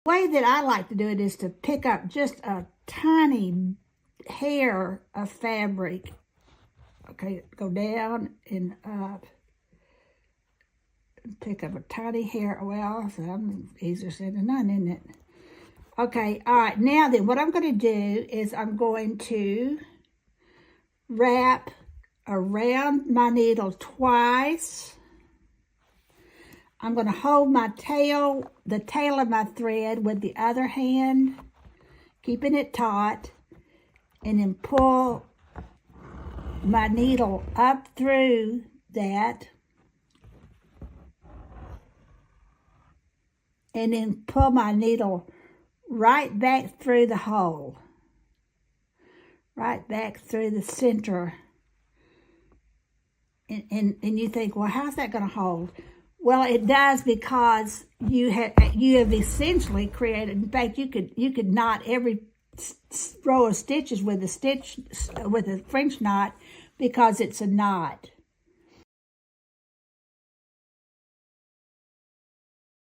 The way that I like to do it is to pick up just a tiny hair of fabric. Okay, go down and up. Pick up a tiny hair. Well, some easier said than done, isn't it? Okay, all right. Now then, what I'm going to do is I'm going to wrap around my needle twice. I'm going to hold my tail, the tail of my thread with the other hand, keeping it taut, and then pull my needle up through that, and then pull my needle right back through the hole, right back through the center. And you think, well, how's that going to hold? Well, it does, because you have essentially created. In fact, you could knot every row of stitches with a French knot, because it's a knot.